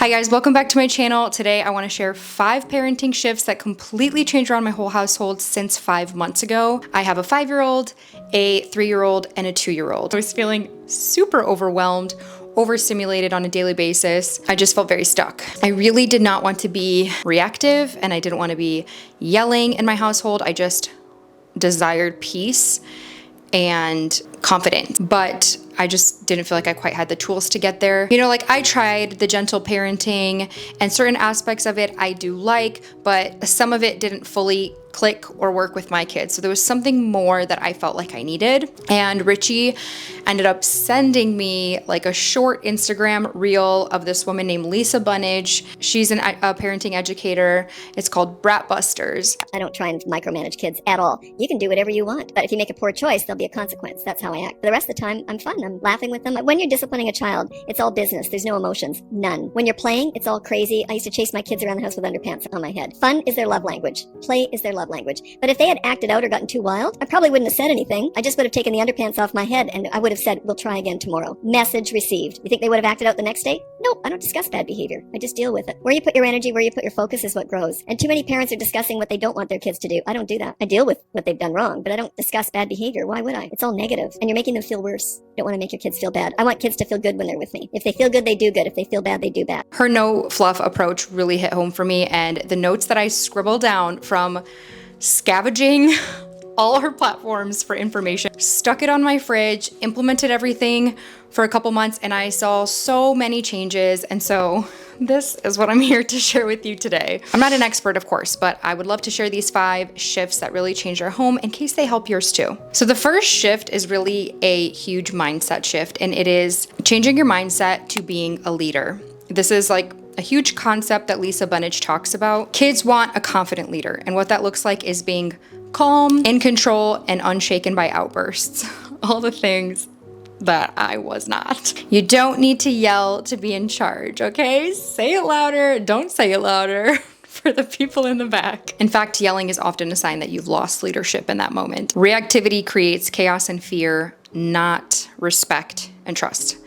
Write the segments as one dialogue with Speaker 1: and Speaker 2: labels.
Speaker 1: Hi guys, welcome back to my channel. Today I want to share 5 parenting shifts that completely changed around my whole household since 5 months ago. I have a 5-year-old, a 3-year-old, and a 2-year-old. I was feeling super overwhelmed, overstimulated on a daily basis. I just felt very stuck. I really did not want to be reactive and I didn't want to be yelling in my household. I just desired peace and confidence, but I just didn't feel like I quite had the tools to get there. You know, like I tried the gentle parenting and certain aspects of it I do like, but some of it didn't fully click or work with my kids. So there was something more that I felt like I needed. And Richie ended up sending me like a short Instagram reel of this woman named Lisa Bunnage. She's a parenting educator. It's called Brat Busters.
Speaker 2: I don't try and micromanage kids at all. You can do whatever you want, but if you make a poor choice, there'll be a consequence. That's how I act. The rest of the time, I'm fun. I'm laughing with them. When you're disciplining a child, it's all business. There's no emotions. None. When you're playing, it's all crazy. I used to chase my kids around the house with underpants on my head. Fun is their love language. Play is their love language. But if they had acted out or gotten too wild, I probably wouldn't have said anything. I just would have taken the underpants off my head and I would have said, we'll try again tomorrow. Message received. You think they would have acted out the next day? No, I don't discuss bad behavior. I just deal with it. Where you put your energy, where you put your focus is what grows. And too many parents are discussing what they don't want their kids to do. I don't do that. I deal with what they've done wrong, but I don't discuss bad behavior. Why would I? It's all negative. And you're making them feel worse. You don't want to make your kids feel bad. I want kids to feel good when they're with me. If they feel good, they do good. If they feel bad, they do bad.
Speaker 1: Her no fluff approach really hit home for me, and the notes that I scribbled down from scavenging all her platforms for information, stuck it on my fridge, implemented everything for a couple months, and I saw so many changes. And so this is what I'm here to share with you today. I'm not an expert, of course, but I would love to share these 5 shifts that really changed our home in case they help yours too. So the first shift is really a huge mindset shift, and it is changing your mindset to being a leader. This is like a huge concept that Lisa Bunnage talks about. Kids want a confident leader, and what that looks like is being calm, in control, and unshaken by outbursts. All the things that I was not. You don't need to yell to be in charge, okay? Say it louder, don't say it louder. For the people in the back. In fact, yelling is often a sign that you've lost leadership in that moment. Reactivity creates chaos and fear, not respect and trust.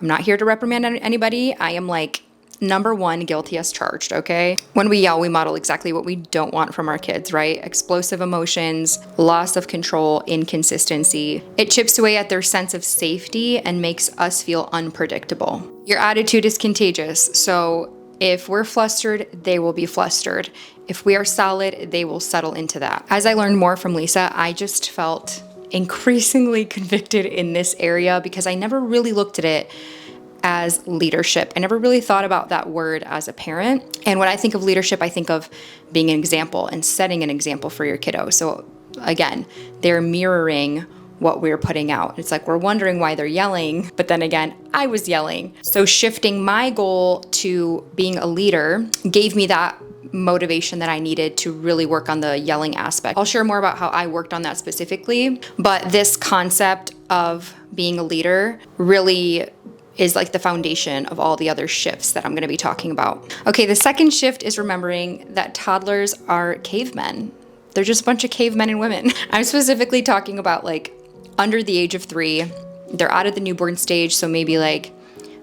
Speaker 1: I'm not here to reprimand anybody. I am like number 1, guilty as charged, okay? When we yell, we model exactly what we don't want from our kids, right? Explosive emotions, loss of control, inconsistency. It chips away at their sense of safety and makes us feel unpredictable. Your attitude is contagious, so if we're flustered, they will be flustered. If we are solid, they will settle into that. As I learned more from Lisa, I just felt increasingly convicted in this area because I never really looked at it as leadership. I never really thought about that word as a parent. And when I think of leadership, I think of being an example and setting an example for your kiddo. So again, they're mirroring what we're putting out. It's like we're wondering why they're yelling, but then again, I was yelling. So shifting my goal to being a leader gave me that motivation that I needed to really work on the yelling aspect. I'll share more about how I worked on that specifically, but this concept of being a leader really is like the foundation of all the other shifts that I'm gonna be talking about. Okay, the second shift is remembering that toddlers are cavemen. They're just a bunch of cavemen and women. I'm specifically talking about like under the age of 3. They're out of the newborn stage, so maybe like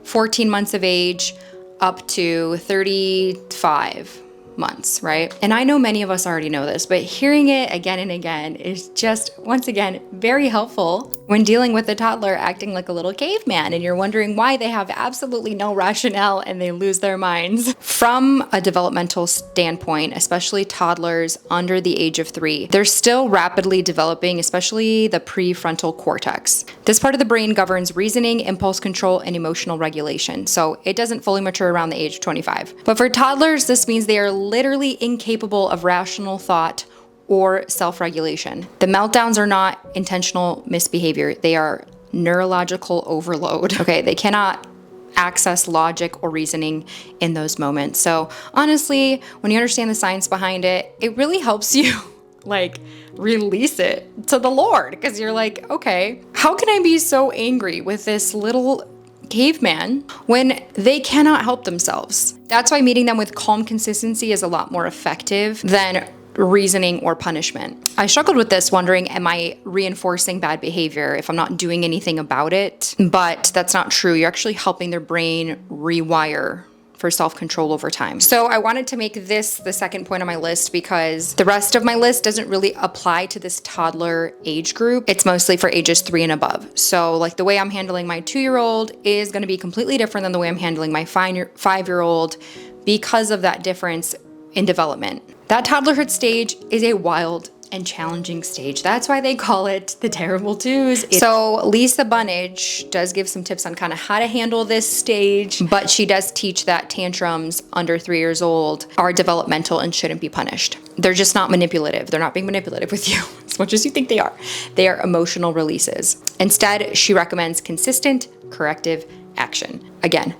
Speaker 1: 14 months of age up to 35 months, right? And I know many of us already know this, but hearing it again and again is just, once again, very helpful when dealing with a toddler acting like a little caveman and you're wondering why they have absolutely no rationale and they lose their minds. From a developmental standpoint, especially toddlers under the age of 3, they're still rapidly developing, especially the prefrontal cortex. This part of the brain governs reasoning, impulse control, and emotional regulation. So it doesn't fully mature around the age of 25. But for toddlers, this means they are literally incapable of rational thought or self-regulation. The meltdowns are not intentional misbehavior. They are neurological overload. Okay, they cannot access logic or reasoning in those moments. So honestly, when you understand the science behind it, it really helps you like release it to the Lord, because you're like, okay, how can I be so angry with this little caveman when they cannot help themselves? That's why meeting them with calm consistency is a lot more effective than reasoning or punishment. I struggled with this, wondering, am I reinforcing bad behavior if I'm not doing anything about it? But that's not true. You're actually helping their brain rewire for self-control over time. So I wanted to make this the second point on my list because the rest of my list doesn't really apply to this toddler age group. It's mostly for ages 3 and above. So like the way I'm handling my 2-year-old is going to be completely different than the way I'm handling my 5-year-old because of that difference in development. That toddlerhood stage is a wild and challenging stage. That's why they call it the terrible twos. So Lisa Bunnage does give some tips on kind of how to handle this stage, but she does teach that tantrums under 3 years old are developmental and shouldn't be punished. They're just not manipulative. They're not being manipulative with you as much as you think they are. They are emotional releases. Instead, she recommends consistent corrective action. Again,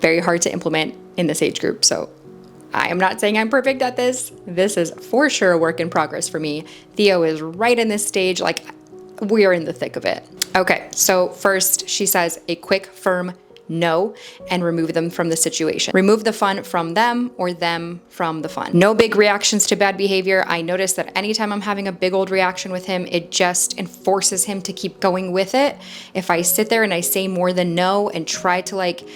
Speaker 1: very hard to implement in this age group. So I am not saying I'm perfect at this. This is for sure a work in progress for me. Theo is right in this stage, like we're in the thick of it. Okay, so first she says a quick, firm no and remove them from the situation. Remove the fun from them or them from the fun. No big reactions to bad behavior. I notice that anytime I'm having a big old reaction with him, it just enforces him to keep going with it. If I sit there and I say more than no and try to like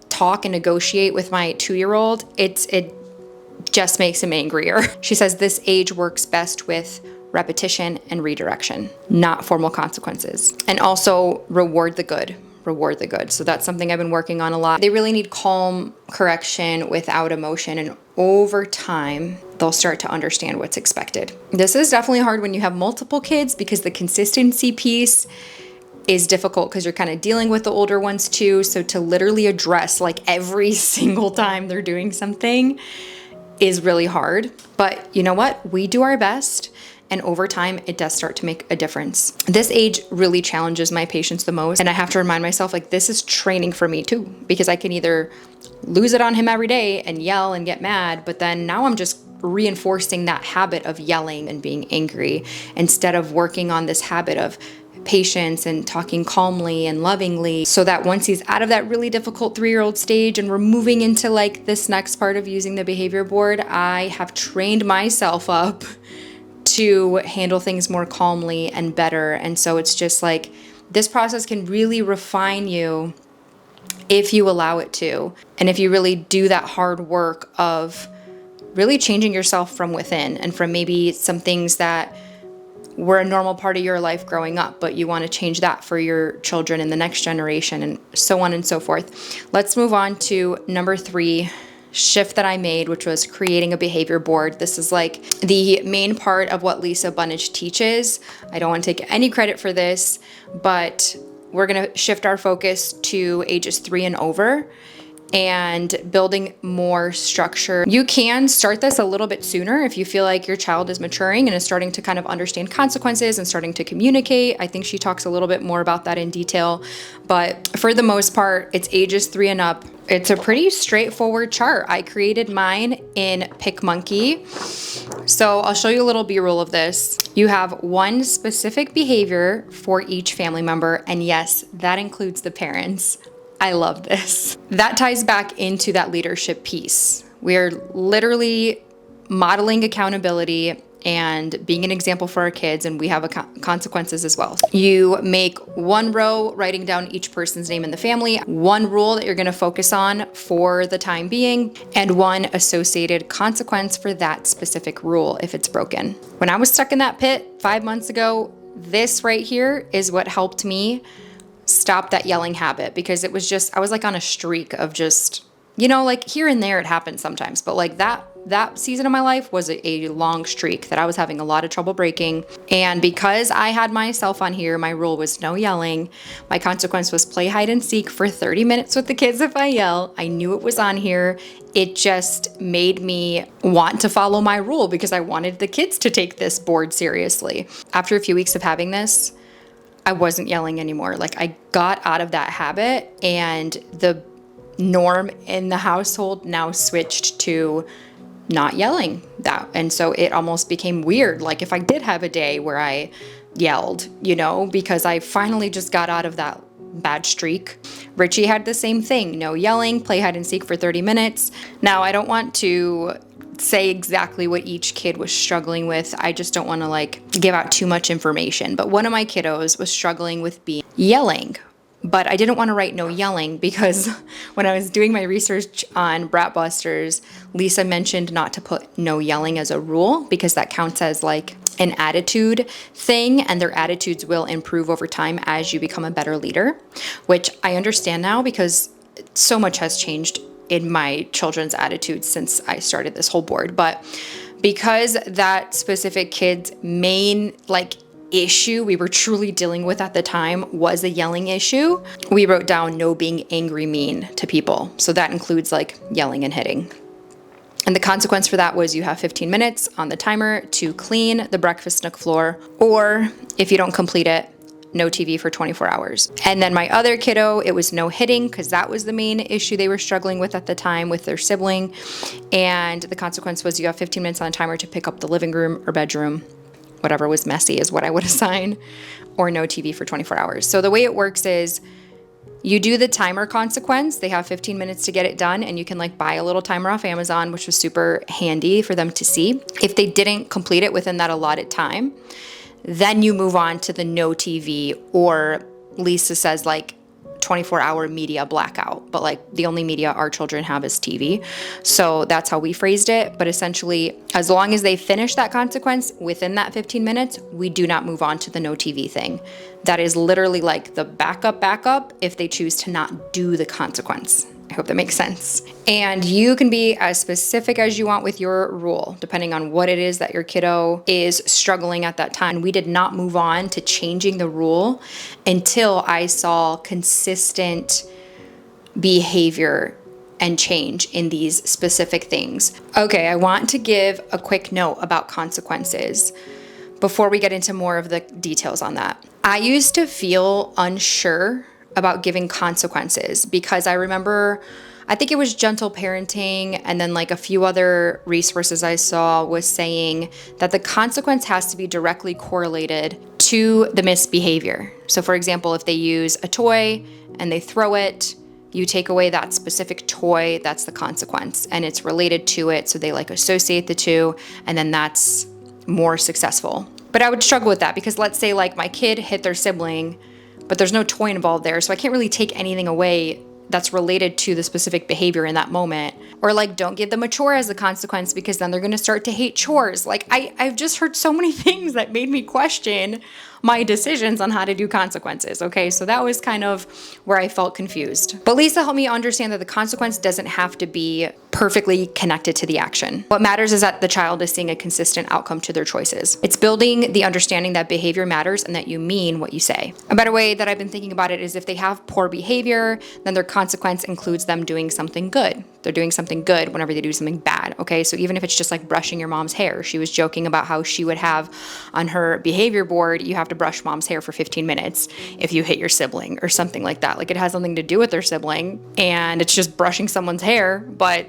Speaker 1: talk and negotiate with my 2-year-old, it just makes him angrier. She says this age works best with repetition and redirection, not formal consequences. And also reward the good. Reward the good. So that's something I've been working on a lot. They really need calm correction without emotion, and over time, they'll start to understand what's expected. This is definitely hard when you have multiple kids because the consistency piece is difficult because you're kind of dealing with the older ones too. So to literally address like every single time they're doing something is really hard. But you know what? We do our best. And over time, it does start to make a difference. This age really challenges my patience the most. And I have to remind myself, like, this is training for me too, because I can either lose it on him every day and yell and get mad, but then now I'm just reinforcing that habit of yelling and being angry instead of working on this habit of patience and talking calmly and lovingly, so that once he's out of that really difficult 3-year-old stage and we're moving into like this next part of using the behavior board, I have trained myself up to handle things more calmly and better. And so it's just like this process can really refine you if you allow it to, and if you really do that hard work of really changing yourself from within and from maybe some things that were a normal part of your life growing up, but you want to change that for your children in the next generation, and so on and so forth. Let's move on to number 3 shift that I made, which was creating a behavior board. This is like the main part of what Lisa Bunnage teaches. I don't want to take any credit for this, but we're going to shift our focus to ages 3 and over and building more structure. You can start this a little bit sooner if you feel like your child is maturing and is starting to kind of understand consequences and starting to communicate. I think she talks a little bit more about that in detail, but for the most part, it's ages 3 and up. It's a pretty straightforward chart. I created mine in PicMonkey. So I'll show you a little B-roll of this. You have one specific behavior for each family member, and yes, that includes the parents. I love this. That ties back into that leadership piece. We're literally modeling accountability and being an example for our kids, and we have consequences as well. You make one row writing down each person's name in the family, one rule that you're gonna focus on for the time being, and one associated consequence for that specific rule if it's broken. When I was stuck in that pit 5 months ago, this right here is what helped me stop that yelling habit, because it was just, I was like on a streak of just, you know, like here and there it happens sometimes, but like that season of my life was a long streak that I was having a lot of trouble breaking. And because I had myself on here, my rule was no yelling. My consequence was play hide and seek for 30 minutes with the kids if I yell. I knew it was on here. It just made me want to follow my rule because I wanted the kids to take this board seriously. After a few weeks of having this, I wasn't yelling anymore. Like I got out of that habit, and the norm in the household now switched to not yelling that. And so it almost became weird. Like if I did have a day where I yelled, you know, because I finally just got out of that bad streak. Richie had the same thing. No yelling, play hide and seek for 30 minutes. Now I don't want to say exactly what each kid was struggling with. I just don't want to like give out too much information. But one of my kiddos was struggling with being yelling, But I didn't want to write no yelling because when I was doing my research on Brat Busters, Lisa mentioned not to put no yelling as a rule because that counts as like an attitude thing, and their attitudes will improve over time as you become a better leader, which I understand now because so much has changed in my children's attitudes since I started this whole board. But because that specific kid's main issue we were truly dealing with at the time was a yelling issue, we wrote down no being angry mean to people. So that includes like yelling and hitting. And the consequence for that was you have 15 minutes on the timer to clean the breakfast nook floor, or if you don't complete it, no TV for 24 hours. And then my other kiddo, it was no hitting because that was the main issue they were struggling with at the time with their sibling. And the consequence was you have 15 minutes on a timer to pick up the living room or bedroom, whatever was messy is what I would assign, or no TV for 24 hours. So the way it works is you do the timer consequence. They have 15 minutes to get it done, and you can like buy a little timer off Amazon, which was super handy for them to see. If they didn't complete it within that allotted time, then you move on to the no TV, or Lisa says like 24-hour media blackout, but like the only media our children have is TV. So that's how we phrased it. But essentially, as long as they finish that consequence within that 15 minutes, we do not move on to the no TV thing. That is literally like the backup if they choose to not do the consequence. I hope that makes sense. And you can be as specific as you want with your rule, depending on what it is that your kiddo is struggling at that time. We did not move on to changing the rule until I saw consistent behavior and change in these specific things. Okay, I want to give a quick note about consequences before we get into more of the details on that. I used to feel unsure about giving consequences because I remember, I think it was Gentle Parenting, and then like a few other resources I saw was saying that the consequence has to be directly correlated to the misbehavior. So for example, if they use a toy and they throw it, you take away that specific toy, that's the consequence, and it's related to it. So they like associate the two, and then that's more successful. But I would struggle with that because let's say like my kid hit their sibling, but there's no toy involved there. So I can't really take anything away that's related to the specific behavior in that moment. Or like, don't give them a chore as a consequence because then they're gonna start to hate chores. Like I've just heard so many things that made me question my decisions on how to do consequences. Okay, so that was kind of where I felt confused. But Lisa helped me understand that the consequence doesn't have to be perfectly connected to the action. What matters is that the child is seeing a consistent outcome to their choices. It's building the understanding that behavior matters and that you mean what you say. A better way that I've been thinking about it is if they have poor behavior, then their consequence includes them doing something good. They're doing something good whenever they do something bad. Okay, so even if it's just like brushing your mom's hair, she was joking about how she would have on her behavior board, you have to brush mom's hair for 15 minutes if you hit your sibling or something like that. Like it has something to do with their sibling and it's just brushing someone's hair, but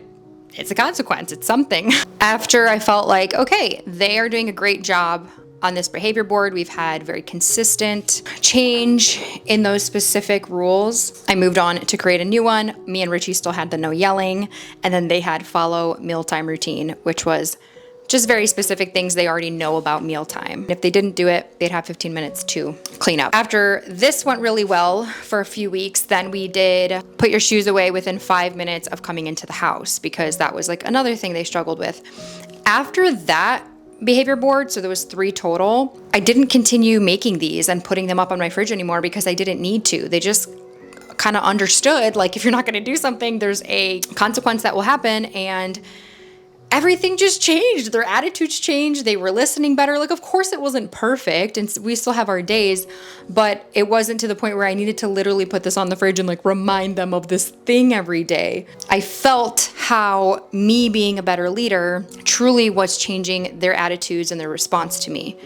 Speaker 1: it's a consequence, it's something. After I felt like, okay, they are doing a great job on this behavior board, we've had very consistent change in those specific rules, I moved on to create a new one. Me and Richie still had the no yelling, and then they had follow mealtime routine, which was just very specific things they already know about mealtime. If they didn't do it, they'd have 15 minutes to clean up. After this went really well for a few weeks, then we did put your shoes away within 5 minutes of coming into the house because that was like another thing they struggled with. After that behavior board, so there was 3 total, I didn't continue making these and putting them up on my fridge anymore because I didn't need to. They just kind of understood, like if you're not gonna do something, there's a consequence that will happen, and everything just changed. Their attitudes changed. They were listening better. Like, of course it wasn't perfect and we still have our days, but it wasn't to the point where I needed to literally put this on the fridge and like remind them of this thing every day. I felt how me being a better leader truly was changing their attitudes and their response to me.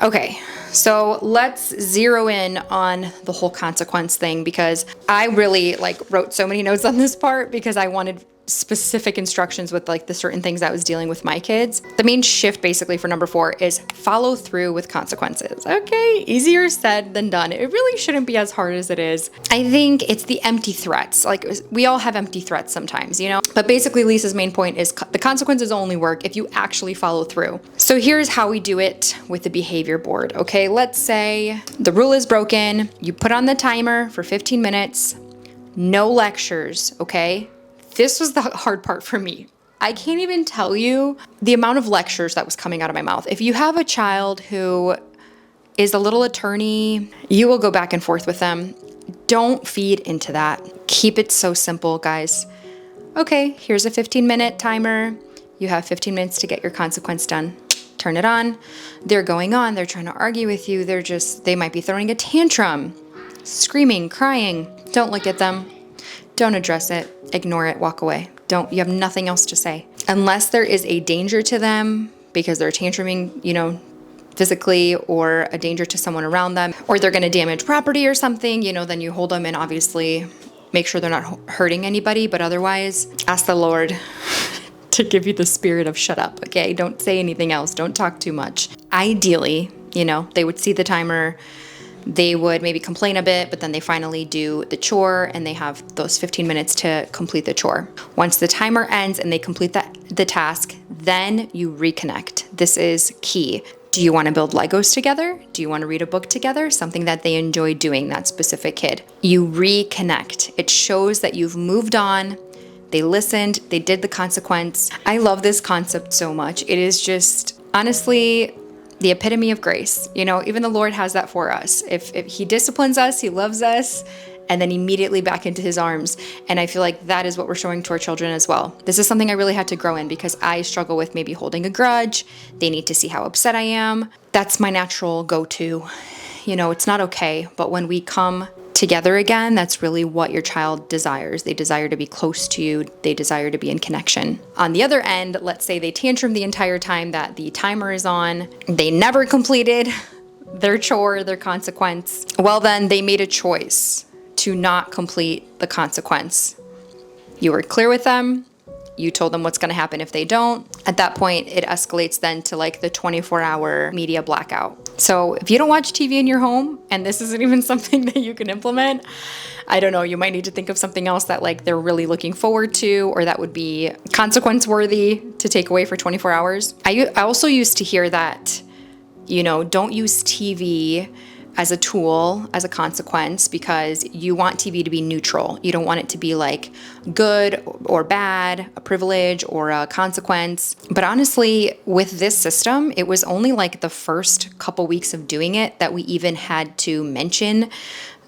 Speaker 1: Okay, so let's zero in on the whole consequence thing because I really like wrote so many notes on this part because I wanted specific instructions with like the certain things I was dealing with my kids. The main shift basically for number 4 is follow through with consequences. Okay, easier said than done. It really shouldn't be as hard as it is. I think it's the empty threats. Like we all have empty threats sometimes, you know? But basically Lisa's main point is the consequences only work if you actually follow through. So here's how we do it with the behavior board. Okay, let's say the rule is broken. You put on the timer for 15 minutes. No lectures, okay? This was the hard part for me. I can't even tell you the amount of lectures that was coming out of my mouth. If you have a child who is a little attorney, you will go back and forth with them. Don't feed into that. Keep it so simple, guys. Okay, here's a 15-minute timer. You have 15 minutes to get your consequence done. Turn it on. They're going on. They're trying to argue with you. They might be throwing a tantrum, screaming, crying. Don't look at them. Don't address it. Ignore it. Walk away. You have nothing else to say. Unless there is a danger to them because they're tantruming, you know, physically, or a danger to someone around them, or they're going to damage property or something, you know, then you hold them and obviously make sure they're not hurting anybody. But otherwise, ask the Lord to give you the spirit of shut up, okay? Don't say anything else. Don't talk too much. Ideally, you know, they would see the timer. They would maybe complain a bit, but then they finally do the chore and they have those 15 minutes to complete the chore. Once the timer ends and they complete the task, then you reconnect. This is key. Do you want to build Legos together? Do you want to read a book together? Something that they enjoy doing, that specific kid. You reconnect. It shows that you've moved on. They listened, they did the consequence. I love this concept so much. It is just, honestly, the epitome of grace. You know, even the Lord has that for us. If he disciplines us, he loves us, and then immediately back into his arms. And I feel like that is what we're showing to our children as well. This is something I really had to grow in because I struggle with maybe holding a grudge. They need to see how upset I am. That's my natural go-to. You know, it's not okay, but when we come together again, that's really what your child desires. They desire to be close to you. They desire to be in connection. On the other end, let's say they tantrum the entire time that the timer is on. They never completed their chore, their consequence. Well, then they made a choice to not complete the consequence. You were clear with them. You told them what's going to happen if they don't. At that point, it escalates then to like the 24-hour media blackout. So if you don't watch TV in your home, and this isn't even something that you can implement, I don't know, you might need to think of something else that like they're really looking forward to, or that would be consequence worthy to take away for 24 hours. I also used to hear that, you know, don't use TV as a tool, as a consequence, because you want TV to be neutral. You don't want it to be like good or bad, a privilege or a consequence. But honestly, with this system, it was only like the first couple weeks of doing it that we even had to mention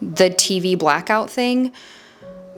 Speaker 1: the TV blackout thing.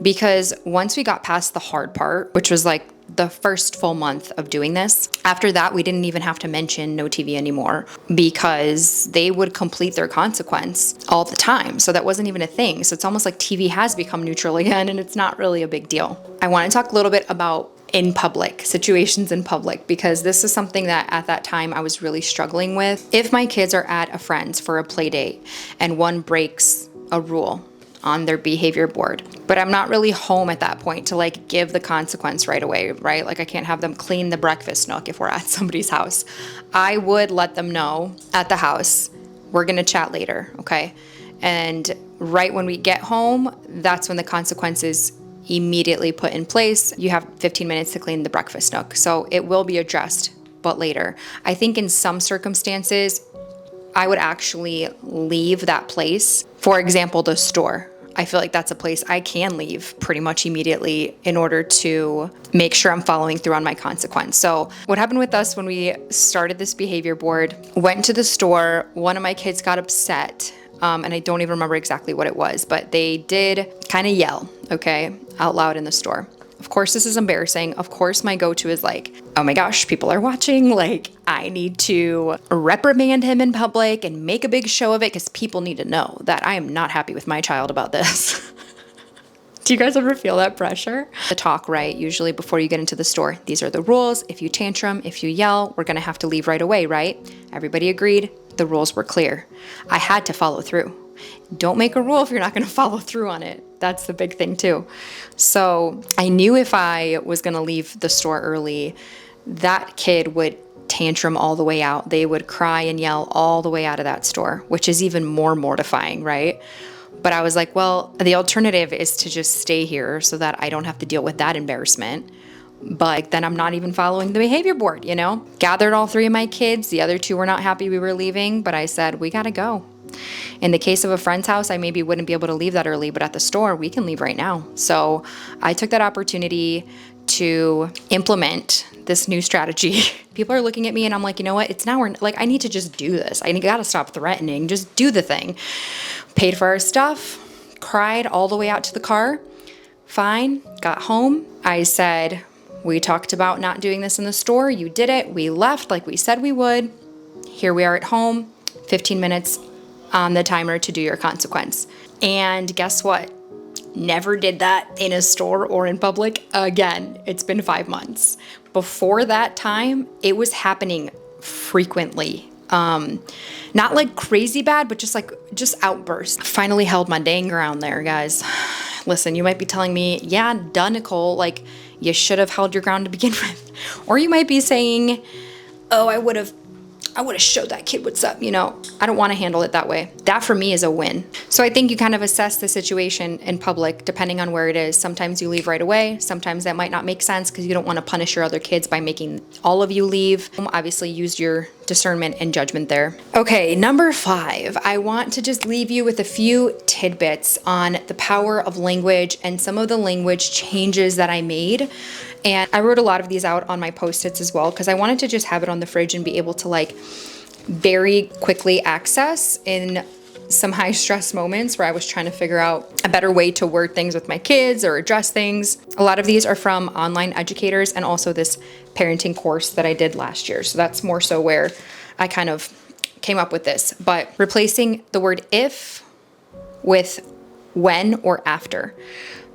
Speaker 1: Because once we got past the hard part, which was like the first full month of doing this, after that, we didn't even have to mention no TV anymore because they would complete their consequence all the time. So that wasn't even a thing. So it's almost like TV has become neutral again, and it's not really a big deal. I want to talk a little bit about in public, situations in public, because this is something that at that time I was really struggling with. If my kids are at a friend's for a play date and one breaks a rule on their behavior board, but I'm not really home at that point to like give the consequence right away, right? Like I can't have them clean the breakfast nook if we're at somebody's house. I would let them know at the house, we're gonna chat later, okay? And right when we get home, that's when the consequences immediately put in place. You have 15 minutes to clean the breakfast nook. So it will be addressed, but later. I think in some circumstances, I would actually leave that place. For example, the store. I feel like that's a place I can leave pretty much immediately in order to make sure I'm following through on my consequence. So what happened with us when we started this behavior board, went to the store, one of my kids got upset, and I don't even remember exactly what it was, but they did kind of yell, okay, out loud in the store. Of course, this is embarrassing. Of course, my go-to is like, oh my gosh, people are watching. Like, I need to reprimand him in public and make a big show of it because people need to know that I am not happy with my child about this. Do you guys ever feel that pressure? The talk, right? Usually before you get into the store, these are the rules. If you tantrum, if you yell, we're going to have to leave right away, right? Everybody agreed. The rules were clear. I had to follow through. Don't make a rule if you're not going to follow through on it. That's the big thing too. So I knew if I was going to leave the store early, that kid would tantrum all the way out. They would cry and yell all the way out of that store, which is even more mortifying, right? But I was like, well, the alternative is to just stay here so that I don't have to deal with that embarrassment. But then I'm not even following the behavior board, you know? Gathered all 3 of my kids. The other 2 were not happy we were leaving, but I said, we gotta go. In the case of a friend's house, I maybe wouldn't be able to leave that early, but at the store, we can leave right now. So I took that opportunity to implement this new strategy. People are looking at me and I'm like, you know what? It's now or like, I need to just do this. I gotta stop threatening, just do the thing. Paid for our stuff, cried all the way out to the car. Fine, got home. I said, we talked about not doing this in the store. You did it. We left like we said we would. Here we are at home, 15 minutes on the timer to do your consequence. And guess what? Never did that in a store or in public again. It's been 5 months. Before that time, it was happening frequently. Not like crazy bad, but just outbursts. Finally held my dang ground there, guys. Listen, you might be telling me, yeah, duh, Nicole, like you should have held your ground to begin with. Or you might be saying, oh, I would have showed that kid what's up. You know, I don't want to handle it that way. That for me is a win. So I think you kind of assess the situation in public, depending on where it is. Sometimes you leave right away. Sometimes that might not make sense because you don't want to punish your other kids by making all of you leave. Obviously use your discernment and judgment there. Okay, number 5, I want to just leave you with a few tidbits on the power of language and some of the language changes that I made. And I wrote a lot of these out on my Post-its as well because I wanted to just have it on the fridge and be able to like very quickly access in some high stress moments where I was trying to figure out a better way to word things with my kids or address things. A lot of these are from online educators and also this parenting course that I did last year. So that's more so where I kind of came up with this. But replacing the word if with when or after,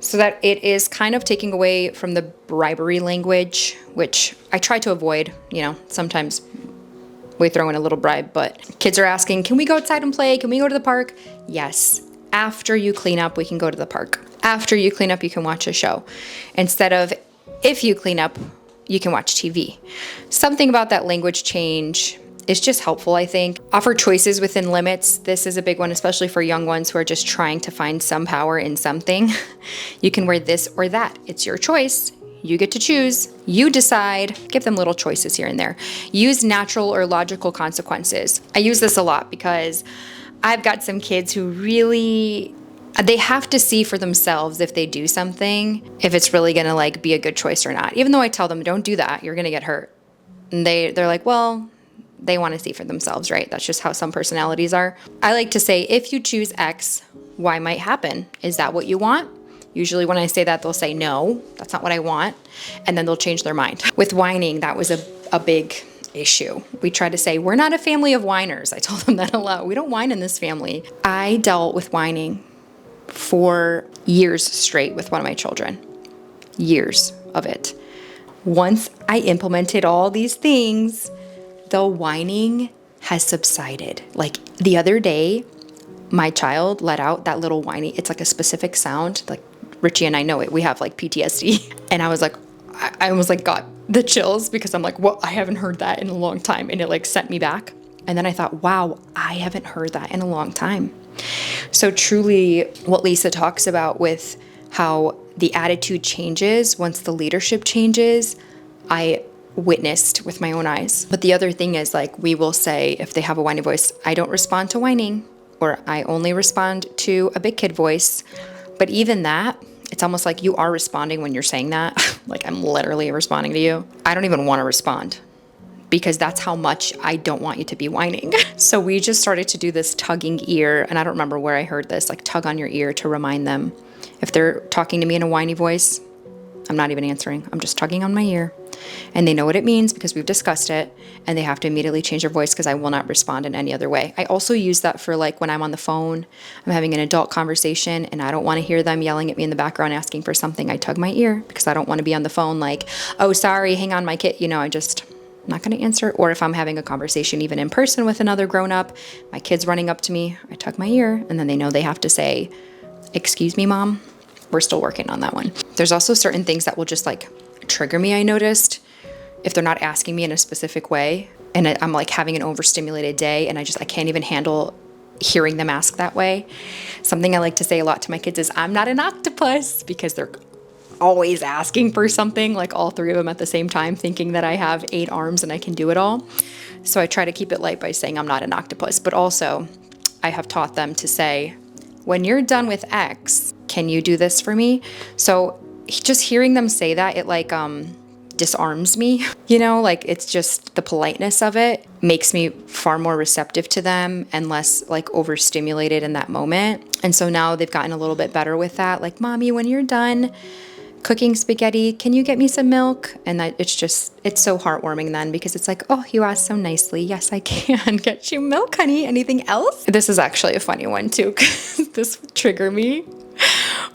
Speaker 1: so that it is kind of taking away from the bribery language, which I try to avoid. You know, sometimes we throw in a little bribe, but kids are asking, can we go outside and play? Can we go to the park? Yes. After you clean up, we can go to the park. After you clean up, you can watch a show. Instead of, if you clean up, you can watch TV. Something about that language change is just helpful, I think. Offer choices within limits. This is a big one, especially for young ones who are just trying to find some power in something. You can wear this or that. It's your choice. You get to choose. You decide. Give them little choices here and there. Use natural or logical consequences. I use this a lot because I've got some kids who really, they have to see for themselves if they do something, if it's really gonna like be a good choice or not. Even though I tell them, don't do that, you're gonna get hurt. And they're like, well, they want to see for themselves, right? That's just how some personalities are. I like to say, if you choose X, Y might happen. Is that what you want? Usually when I say that, they'll say, no, that's not what I want. And then they'll change their mind. With whining, that was a big issue. We try to say, we're not a family of whiners. I told them that a lot. We don't whine in this family. I dealt with whining for years straight with one of my children. Years of it. Once I implemented all these things, the whining has subsided. Like the other day, my child let out that little whiny. It's like a specific sound. Like Richie and I know it. We have like PTSD. And I was like, I almost like got the chills because I'm like, well, I haven't heard that in a long time. And it like sent me back. And then I thought, wow, I haven't heard that in a long time. So truly what Lisa talks about with how the attitude changes once the leadership changes, I witnessed with my own eyes. But the other thing is, like, we will say, if they have a whiny voice, I don't respond to whining, or I only respond to a big kid voice. But even that, it's almost like you are responding when you're saying that. Like, I'm literally responding to you. I don't even want to respond because that's how much I don't want you to be whining. So we just started to do this tugging ear, and I don't remember where I heard this, like tug on your ear to remind them. If they're talking to me in a whiny voice, I'm not even answering. I'm just tugging on my ear. And they know what it means because we've discussed it, and they have to immediately change their voice because I will not respond in any other way. I also use that for like when I'm on the phone, I'm having an adult conversation and I don't want to hear them yelling at me in the background asking for something. I tug my ear because I don't want to be on the phone like, oh, sorry, hang on, my kid. You know, I'm not going to answer. Or if I'm having a conversation even in person with another grown-up, my kid's running up to me, I tug my ear, and then they know they have to say, excuse me, mom. we're still working on that one. There's also certain things that will just like trigger me, I noticed, if they're not asking me in a specific way. And I'm like having an overstimulated day and I can't even handle hearing them ask that way. Something I like to say a lot to my kids is, I'm not an octopus, because they're always asking for something, like all three of them at the same time, thinking that I have 8 arms and I can do it all. So I try to keep it light by saying I'm not an octopus, but also I have taught them to say, when you're done with X, can you do this for me? So just hearing them say that, it like disarms me, you know, like it's just the politeness of it makes me far more receptive to them and less like overstimulated in that moment. And so now they've gotten a little bit better with that. Like, mommy, when you're done cooking spaghetti, can you get me some milk? And that it's so heartwarming then, because it's like, oh, you asked so nicely. Yes, I can get you milk, honey. Anything else? This is actually a funny one too, because this would trigger me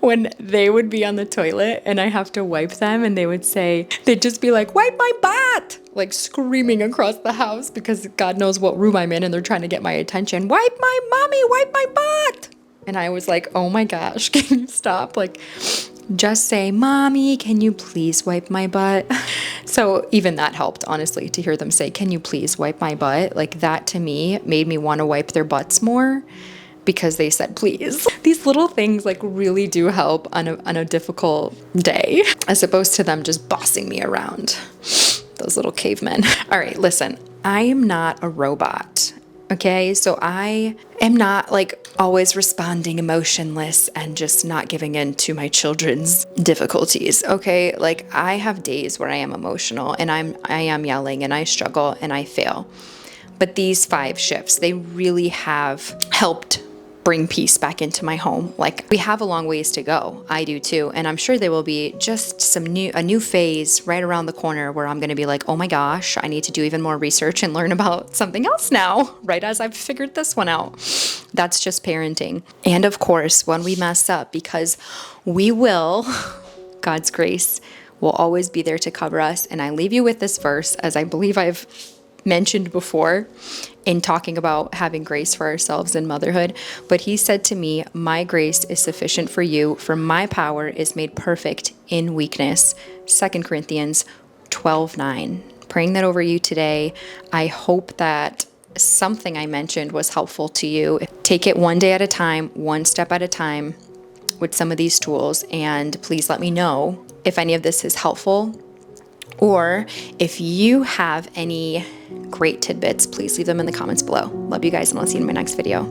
Speaker 1: when they would be on the toilet and I have to wipe them, and they'd just be like, wipe my butt, like screaming across the house because God knows what room I'm in and they're trying to get my attention. Wipe my mommy, wipe my butt. And I was like, oh my gosh, can you stop? Like, just say, mommy, can you please wipe my butt? So even that helped, honestly, to hear them say, can you please wipe my butt? Like that to me made me want to wipe their butts more, because they said please. These little things like really do help on a difficult day, as opposed to them just bossing me around. Those little cavemen. All right, listen, I am not a robot. Okay, so I am not like always responding emotionless and just not giving in to my children's difficulties. Okay, like I have days where I am emotional and I am yelling and I struggle and I fail. But these 5 shifts, they really have helped bring peace back into my home. Like, we have a long ways to go. I do too. And I'm sure there will be just a new phase right around the corner where I'm going to be like, oh my gosh, I need to do even more research and learn about something else now, right as I've figured this one out. That's just parenting. And of course, when we mess up, because we will, God's grace will always be there to cover us. And I leave you with this verse, as I believe I've mentioned before in talking about having grace for ourselves in motherhood. But he said to me, my grace is sufficient for you, for my power is made perfect in weakness. 2 Corinthians 12:9. Praying that over you today. I hope that something I mentioned was helpful to you. Take it one day at a time, one step at a time with some of these tools. And please let me know if any of this is helpful. Or if you have any great tidbits, please leave them in the comments below. Love you guys, and I'll see you in my next video.